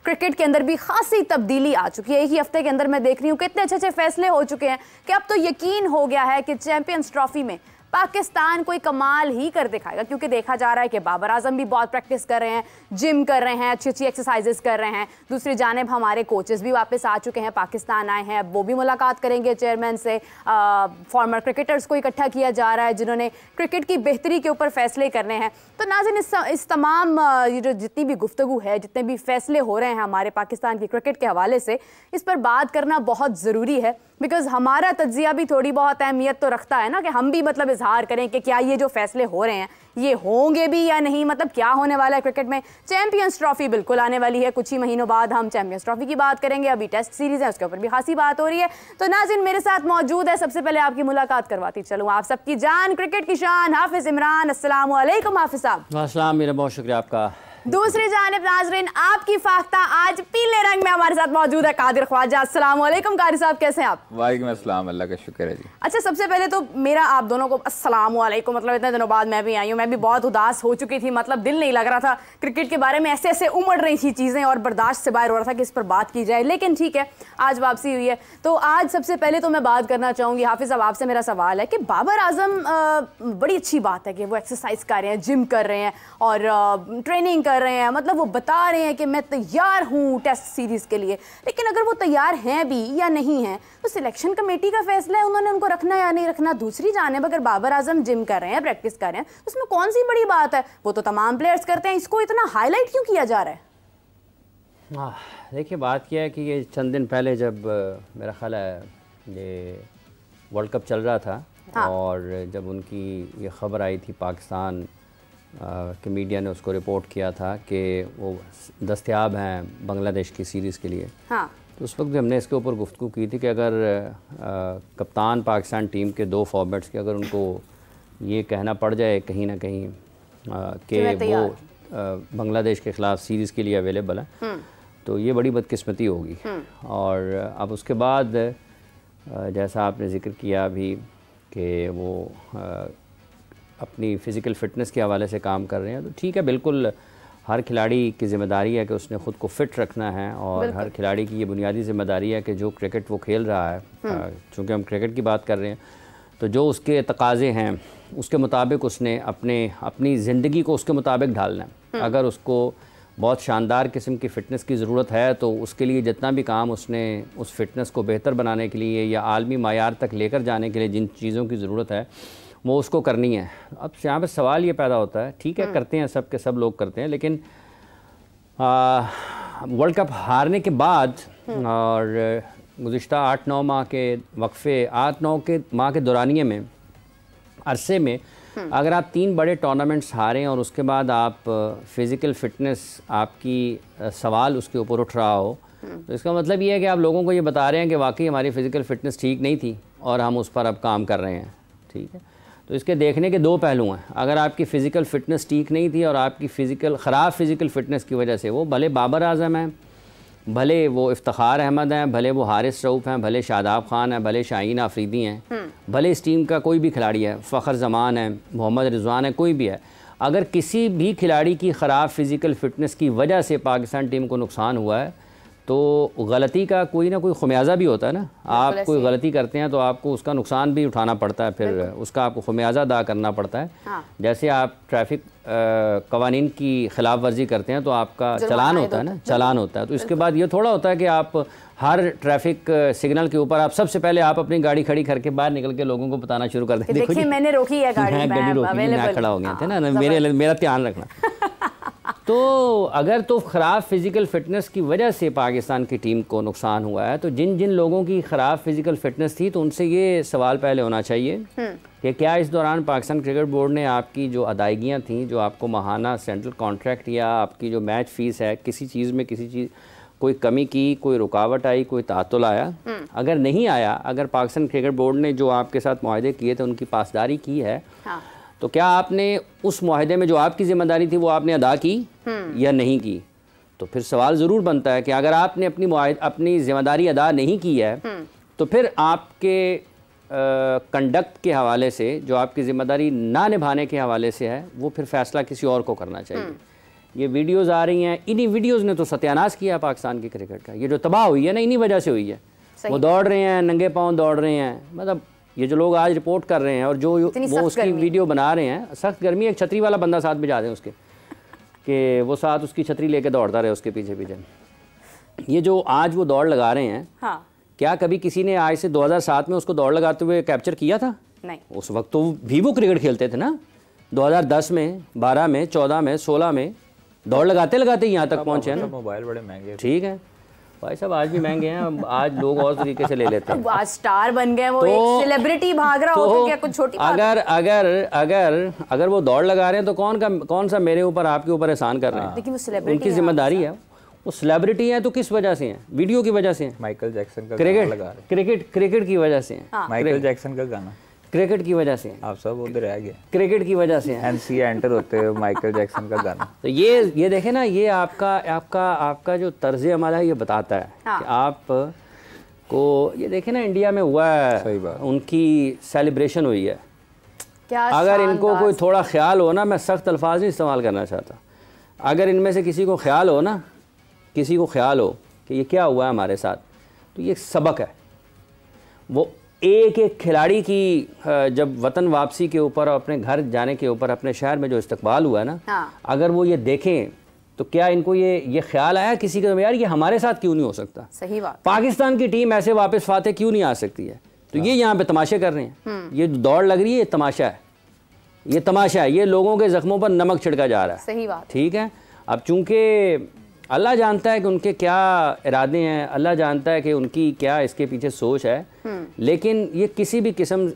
Cricket के अंदर भी खासी तब्दीली आ चुकी है। एक ही हफ्ते के अंदर मैं देख रही हूँ कितने अच्छे अच्छे फैसले हो चुके हैं कि अब तो यकीन हो गया है कि चैंपियंस ट्रॉफी में पाकिस्तान कोई कमाल ही कर दिखाएगा, क्योंकि देखा जा रहा है कि बाबर आजम भी बहुत प्रैक्टिस कर रहे हैं, जिम कर रहे हैं, अच्छी अच्छी एक्सरसाइजेस कर रहे हैं। दूसरी जानिब हमारे कोचेस भी वापस आ चुके हैं, पाकिस्तान आए हैं, अब वो भी मुलाकात करेंगे चेयरमैन से। फॉर्मर क्रिकेटर्स को इकट्ठा किया जा रहा है जिन्होंने क्रिकेट की बेहतरी के ऊपर फैसले करने हैं। तो नाज़रीन, इस तमाम ये जो जितनी भी गुफ्तगू है, जितने भी फैसले हो रहे हैं हमारे पाकिस्तान की क्रिकेट के हवाले से, इस पर बात करना बहुत ज़रूरी है। बिकॉज हमारा तज्जिया भी थोड़ी बहुत अहमियत तो रखता है ना, कि हम भी मतलब इजहार करें कि क्या ये जो फैसले हो रहे हैं ये होंगे भी या नहीं, मतलब क्या होने वाला है क्रिकेट में। चैंपियंस ट्रॉफी बिल्कुल आने वाली है, कुछ ही महीनों बाद हम चैंपियंस ट्रॉफी की बात करेंगे। अभी टेस्ट सीरीज है, उसके ऊपर भी खासी बात हो रही है। तो नाज़रीन, मेरे साथ मौजूद है, सबसे पहले आपकी मुलाकात करवाती चलूँ आप सबकी जान, क्रिकेट की शान, हाफिज इमरान। अस्सलाम वालेकुम हाफिज साहब। अस्सलाम, मेरा बहुत शुक्रिया आपका। दूसरी जानिब नाज़रीन, आपकी फाख्ता आज पीले रंग में हमारे साथ मौजूद है कादिर ख्वाजा। अस्सलाम वालेकुम कारी साहब, कैसे हैं आप? वालेकुम अस्सलाम, अल्लाह का शुक्र है जी। अच्छा, सबसे पहले तो मेरा आप दोनों को अस्सलाम वालेकुम। मतलब इतने दिनों बाद मैं भी आई हूँ, मैं भी बहुत उदास हो चुकी थी, मतलब दिल नहीं लग रहा था। क्रिकेट के बारे में ऐसे ऐसे उमड़ रही थी चीज़ें और बर्दाश्त से बाहर हो रहा था कि इस पर बात की जाए, लेकिन ठीक है, आज वापसी हुई है। तो आज सबसे पहले तो मैं बात करना चाहूँगी हाफिज़ साहब, आपसे मेरा सवाल है कि बाबर आजम, बड़ी अच्छी बात है कि वो एक्सरसाइज कर रहे हैं, जिम कर रहे हैं और ट्रेनिंग कर रहे हैं, मतलब वो बता रहे हैं कि मैं तैयार हूँ टेस्ट सीरीज के लिए। लेकिन अगर वो तैयार हैं भी या नहीं हैं तो सिलेक्शन कमेटी का फैसला है, उन्होंने उनको रखना या नहीं रखना। दूसरी जानिब अगर बाबर आजम जिम कर रहे हैं, प्रैक्टिस कर रहे हैं, तो उसमें कौन सी बड़ी बात है, वो तो तमाम प्लेयर्स करते हैं, इसको इतना हाईलाइट क्यों किया जा रहा है? देखिए, बात क्या है कि ये चंद दिन पहले जब मेरा ख्याल है ये वर्ल्ड कप चल रहा था, हाँ। और जब उनकी ये ख़बर आई थी पाकिस्तान के मीडिया ने उसको रिपोर्ट किया था कि वो दस्तयाब हैं बांग्लादेश की सीरीज़ के लिए, हाँ। तो उस वक्त भी हमने इसके ऊपर गुफ्तगू की थी कि अगर कप्तान पाकिस्तान टीम के 2 फॉर्मेट्स के अगर उनको ये कहना पड़ जाए कहीं ना कहीं कि वो बांग्लादेश के ख़िलाफ़ सीरीज़ के लिए अवेलेबल है, तो ये बड़ी बदकिस्मती होगी। और अब उसके बाद जैसा आपने ज़िक्र किया अभी कि वो अपनी फ़िज़िकल फ़िटनेस के हवाले से काम कर रहे हैं, तो ठीक है, बिल्कुल हर खिलाड़ी की ज़िम्मेदारी है कि उसने ख़ुद को फ़िट रखना है, और हर खिलाड़ी की ये बुनियादी ज़िम्मेदारी है कि जो क्रिकेट वो खेल रहा है, चूँकि हम क्रिकेट की बात कर रहे हैं, तो जो उसके तकाज़े हैं उसके मुताबिक उसने अपनी ज़िंदगी को उसके मुताबिक ढालना है। अगर उसको बहुत शानदार किस्म की फ़िटनेस की ज़रूरत है तो उसके लिए जितना भी काम उसने उस फ़िटनेस को बेहतर बनाने के लिए या आलमी मायार तक लेकर जाने के लिए जिन चीज़ों की ज़रूरत है वो उसको करनी है। अब यहाँ पर सवाल ये पैदा होता है, ठीक है, करते हैं, सब के सब लोग करते हैं, लेकिन वर्ल्ड कप हारने के बाद और गुज़िश्ता 8-9 माह के वक्फे, 8-9 माह के दौरानिए में अरसे में अगर आप 3 बड़े टूर्नामेंट्स हारें और उसके बाद आप फ़िज़िकल फ़िटनेस आपकी सवाल उसके ऊपर उठ रहा हो, तो इसका मतलब ये है कि आप लोगों को ये बता रहे हैं कि वाकई हमारी फ़िज़िकल फ़िटनेस ठीक नहीं थी और हम उस पर अब काम कर रहे हैं। ठीक है, तो इसके देखने के 2 पहलू हैं। अगर आपकी फ़िज़िकल फ़िटनेस ठीक नहीं थी और आपकी ख़राब फ़िज़िकल फ़िटनेस की वजह से वो भले बाबर आजम हैं, भले वो इफ्तिखार अहमद हैं, भले वो हारिस रऊफ़ हैं, भले शादाब खान हैं, भले शाहीन आफरीदी हैं, भले इस टीम का कोई भी खिलाड़ी है, फ़खर जमान है, मोहम्मद रिजवान है, कोई भी है, अगर किसी भी खिलाड़ी की ख़राब फ़िज़िकल फ़िटनेस की वजह से पाकिस्तान टीम को नुकसान हुआ है तो गलती का कोई ना कोई खुमियाजा भी होता है ना। आप कोई गलती करते हैं तो आपको उसका नुकसान भी उठाना पड़ता है, फिर उसका आपको खुमियाजा अदा करना पड़ता है। हाँ। जैसे आप ट्रैफिक कवानीन की खिलाफ वर्जी करते हैं तो आपका चलान होता है ना, चलान होता है। तो इसके बाद ये थोड़ा होता है कि आप हर ट्रैफिक सिग्नल के ऊपर आप सबसे पहले आप अपनी गाड़ी खड़ी करके बाहर निकल के लोगों को बताना शुरू कर दें, देखिए मैंने रोकी है गाड़ी, मैं खड़ा हो गया था ना, मेरा ध्यान रखना। तो अगर तो ख़राब फ़िज़िकल फ़िटनेस की वजह से पाकिस्तान की टीम को नुकसान हुआ है, तो जिन जिन लोगों की ख़राब फ़िज़िकल फ़िटनेस थी तो उनसे ये सवाल पहले होना चाहिए कि क्या इस दौरान पाकिस्तान क्रिकेट बोर्ड ने आपकी जो अदायगियाँ थी, जो आपको माहाना सेंट्रल कॉन्ट्रैक्ट या आपकी जो मैच फ़ीस है, किसी चीज़ में किसी चीज़ कोई कमी की, कोई रुकावट आई, कोई तातुल आया? अगर नहीं आया, अगर पाकिस्तान क्रिकेट बोर्ड ने जो आपके साथ मुआहदे किए थे उनकी पासदारी की है, हाँ, तो क्या आपने उस मुआहदे में जो आपकी ज़िम्मेदारी थी वो आपने अदा की या नहीं की? तो फिर सवाल ज़रूर बनता है कि अगर आपने अपनी ज़िम्मेदारी अदा नहीं की है तो फिर आपके कंडक्ट के हवाले से, जो आपकी ज़िम्मेदारी ना निभाने के हवाले से है, वो फिर फ़ैसला किसी और को करना चाहिए। ये वीडियोज़ आ रही हैं, इन्हीं वीडियोज़ ने तो सत्यानाश किया पाकिस्तान की क्रिकेट का। ये जो तबाह हुई है ना, इन्हीं वजह से हुई है। वो दौड़ रहे हैं, नंगे पाँव दौड़ रहे हैं, मतलब ये जो लोग आज रिपोर्ट कर रहे हैं और जो वो उसकी वीडियो बना रहे हैं, सख्त गर्मी, एक छतरी वाला बंदा साथ भिजा दें उसके, कि वो साथ उसकी छतरी लेके दौड़ता रहे उसके पीछे पीछे। ये जो आज वो दौड़ लगा रहे हैं, हाँ। क्या कभी किसी ने आज से 2007 में उसको दौड़ लगाते हुए कैप्चर किया था? नहीं। उस वक्त तो भी वो क्रिकेट खेलते थे ना, 2010 में, 12 में, 14 में, 16 में दौड़ लगाते लगाते यहाँ तक पहुँचे हैं ना। मोबाइल बड़े महंगे, ठीक है भाई साहब, आज भी महंगे हैं, आज लोग और तरीके से ले लेते हैं। आज स्टार बन गए, वो एक सेलिब्रिटी भाग रहा हो तो क्या कुछ छोटी बात? अगर वो दौड़ लगा रहे हैं तो कौन सा मेरे ऊपर आपके ऊपर एहसान कर रहे हैं? लेकिन वो सेलिब्रिटी, उनकी जिम्मेदारी है। वो सेलिब्रिटी है तो किस वजह से हैं? वीडियो की वजह से हैं। माइकल जैक्सन का क्रिकेट की वजह से हैं। माइकल जैक्सन का गाना क्रिकेट की वजह से। आप सब उधर रह गए, क्रिकेट की वजह से एनसीए एंटर होते हैं माइकल जैक्सन का गाना। तो ये देखें ना, ये आपका जो तर्ज अमल है ये बताता है कि आप को, ये देखें ना इंडिया में हुआ है, सही बात, उनकी सेलिब्रेशन हुई है। क्या अगर इनको कोई थोड़ा ख्याल हो ना, मैं सख्त अल्फाज नहीं इस्तेमाल करना चाहता, अगर इनमें से किसी को ख्याल हो ना, किसी को ख्याल हो कि ये क्या हुआ है हमारे साथ, तो ये सबक है। वो एक खिलाड़ी की जब वतन वापसी के ऊपर, अपने घर जाने के ऊपर, अपने शहर में जो इस्तकबाल हुआ है ना, अगर वो ये देखें तो क्या इनको ये ख्याल आया किसी का, यार ये हमारे साथ क्यों नहीं हो सकता? सही बात। पाकिस्तान की टीम ऐसे वापस फाते क्यों नहीं आ सकती है? तो ये यहाँ पे तमाशे कर रहे हैं, ये दौड़ लग रही है, ये तमाशा है, ये तमाशा है, ये लोगों के जख्मों पर नमक छिड़का जा रहा है। सही बात। ठीक है, अब चूंकि अल्लाह जानता है कि उनके क्या इरादे हैं, अल्लाह जानता है कि उनकी क्या इसके पीछे सोच है, लेकिन ये किसी भी किस्म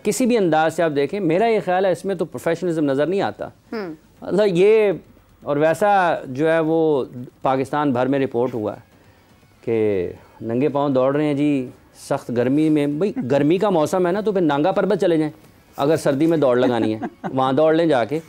किसी भी अंदाज से आप देखें, मेरा ये ख्याल है इसमें तो प्रोफेशनलिज्म नज़र नहीं आता। मतलब ये और वैसा जो है वो पाकिस्तान भर में रिपोर्ट हुआ कि नंगे पाँव दौड़ रहे हैं जी, सख्त गर्मी में। भाई गर्मी का मौसम है ना, तो फिर नांगा पर्बत चले जाएं, अगर सर्दी में दौड़ लगानी है वहाँ दौड़ लें जाके।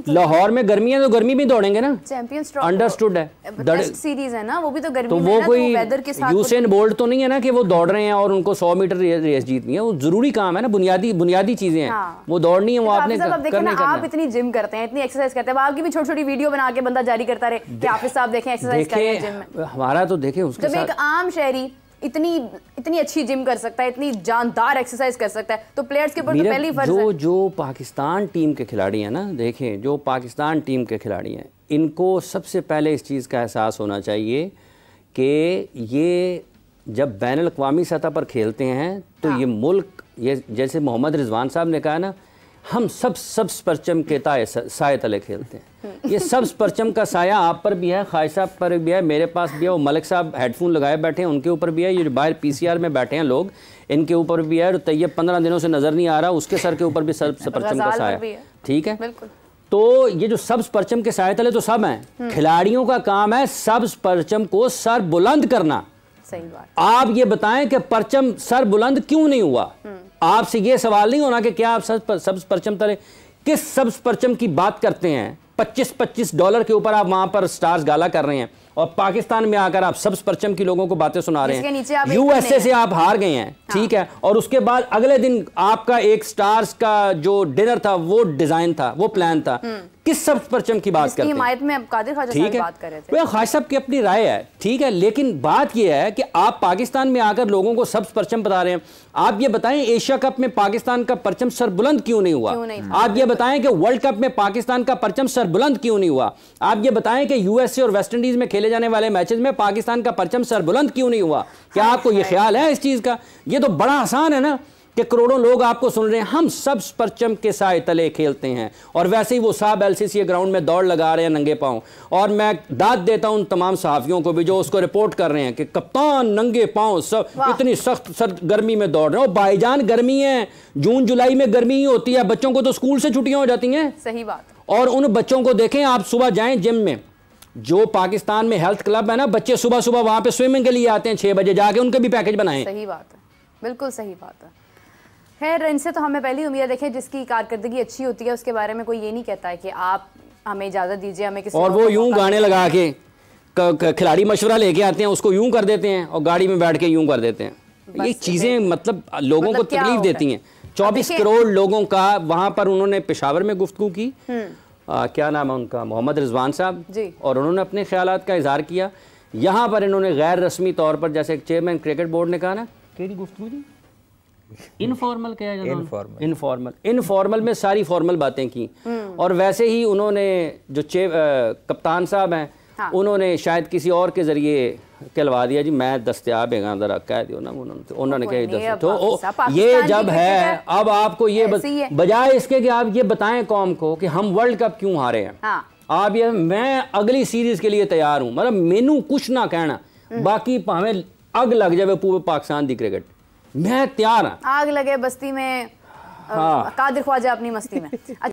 लाहौर में गर्मी है तो गर्मी में दौड़ेंगे ना, चैंपियंस अंडरस्टूड है, टेस्ट सीरीज है ना, वो भी तो गर्मी तो में वो ना, कोई वेदर के साथ यूसेन बोल्ट तो नहीं है ना कि वो दौड़ रहे हैं और उनको 100 मीटर रेस जीतनी है। वो जरूरी काम है ना, बुनियादी चीजें हैं। वो दौड़नी है, वो आपने करना। आप इतनी जिम करते हैं, इतनी एक्सरसाइज करते हैं, आपकी भी छोटी छोटी वीडियो बना के बंदा जारी करता रहे कि हाफिज साहब देखें एक्सरसाइज कर रहे हैं जिम में। हमारा तो देखें उसके जब एक आम शहरी इतनी अच्छी जिम कर सकता है, इतनी जानदार एक्सरसाइज कर सकता है, तो प्लेयर्स के ऊपर तो पहली फर्ज है। जो पाकिस्तान टीम के खिलाड़ी हैं ना, देखें जो पाकिस्तान टीम के खिलाड़ी हैं, इनको सबसे पहले इस चीज़ का एहसास होना चाहिए कि ये जब बैनुल अक़वामी सतह पर खेलते हैं तो ये मुल्क, ये जैसे मोहम्मद रिजवान साहब ने कहा ना, हम सब सब्ज़ परचम के साए तले खेलते हैं। ये सब्ज़ परचम का साया आप पर भी है, ख्वाहिश साहब पर भी है, मेरे पास भी है, वो मलिक साहब हेडफोन लगाए बैठे हैं उनके ऊपर भी है, ये बाहर पीसीआर में बैठे हैं लोग इनके ऊपर भी है, और तैयब 15 दिनों से नज़र नहीं आ रहा, उसके सर के ऊपर भी सब्ज़ परचम का साया। ठीक है, तो ये जो सब्ज़ परचम के साए तले तो सब हैं, खिलाड़ियों का काम है सब्ज़ परचम को सर बुलंद करना। सही बात। आप ये बताएं कि परचम सर बुलंद क्यों नहीं हुआ? आपसे ये सवाल नहीं होना कि क्या आप सब्ज़ परचम तले, किस सब्ज़ परचम की बात करते हैं? $25 के ऊपर आप वहां पर स्टार्स गाला कर रहे हैं और पाकिस्तान में आकर आप सब्ज़ परचम की लोगों को बातें सुना रहे हैं। यूएसए से आप हार गए हैं, ठीक है, और उसके बाद अगले दिन आपका एक स्टार्स का जो डिनर था वो डिजाइन था, वो प्लान था, किस सब्ज़ परचम की बात करते हैं? हिमायत में कादिर ख्वाजा साहब बात कर रहे थे। वो ख्वाजा साहब की अपनी राय है, ठीक है, लेकिन बात यह है कि आप पाकिस्तान में आकर लोगों को सब्ज़ परचम बता रहे हैं। आप ये बताएं एशिया कप में पाकिस्तान का परचम सर बुलंद क्यों नहीं हुआ? आप ये बताएं कि वर्ल्ड कप में पाकिस्तान का परचम सर बुलंद क्यों नहीं हुआ? आप ये बताएं कि यूएसए और वेस्ट इंडीज में खेले जाने वाले मैचेस में पाकिस्तान का परचम सर बुलंद क्यों नहीं हुआ? क्या आपको ये ख्याल है इस चीज का? ये तो बड़ा आसान है ना कि करोड़ों लोग आपको सुन रहे हैं, हम सब परचम के साए तले खेलते हैं, और वैसे ही वो साहब एलसीसी ग्राउंड में दौड़ लगा रहे हैं नंगे पांव। और मैं दाद देता हूं उन तमाम सहाफियों को भी जो उसको रिपोर्ट कर रहे हैं कि कप्तान नंगे पांव सब इतनी सख्त सर गर्मी में दौड़ रहे हैं। भाईजान गर्मी है, जून जुलाई में गर्मी ही होती है, बच्चों को तो स्कूल से छुट्टियां हो जाती हैं। सही बात। और उन बच्चों को देखें, आप सुबह जाएं जिम में, जो पाकिस्तान में हेल्थ क्लब है ना, बच्चे सुबह सुबह वहां पे स्विमिंग के लिए आते हैं 6 बजे, जाके उनके भी पैकेज बनाएं। सही बात है, बिल्कुल सही बात है। खैर, इनसे तो हमें पहली उम्मीद देखें जिसकी कारकर्दगी अच्छी होती है उसके बारे में कोई ये नहीं कहता है कि आप हमें इजाजत दीजिए, हमें किसी और वो यूं गाने लगा के खिलाड़ी मशवरा लेके आते हैं, उसको यूं कर देते हैं और गाड़ी में बैठ के यूं कर देते हैं। ये चीजें मतलब लोगों को तकलीफ देती हैं। 24 करोड़ लोगों का वहां पर उन्होंने पेशावर में गुफ्तगू की, क्या नाम है उनका, मोहम्मद रिजवान साहब जी। और उन्होंने अपने ख्यालात का इजहार किया। यहाँ पर इन्होंने गैर रस्मी तौर पर, जैसे चेयरमैन क्रिकेट बोर्ड ने कहा ना, केड़ी गुफ्तगू जी, इनफॉर्मल क्या है, इनफॉर्मल में सारी फॉर्मल बातें की। और वैसे ही उन्होंने जो कप्तान साहब हैं, हाँ। उन्होंने शायद किसी और के ज़रिए कहलवा दिया जी मैं दस्तयाब है, ज़रा कह दियो ना, उन्होंने कहा तो ये जब है, अब आपको ये बजाय इसके कि आप ये बताएं कौम को कि हम वर्ल्ड कप क्यों हारे हैं, हाँ। आप ये, मैं अगली सीरीज के लिए तैयार हूँ, मतलब मैनू कुछ ना कहना, बाकी भावें अग लग जाए पूरे पाकिस्तान दी क्रिकेट, मैं तैयार हाँ। आग लगे बस्ती में, हाँ। कादिर ख्वाजा अपनी मस्ती में।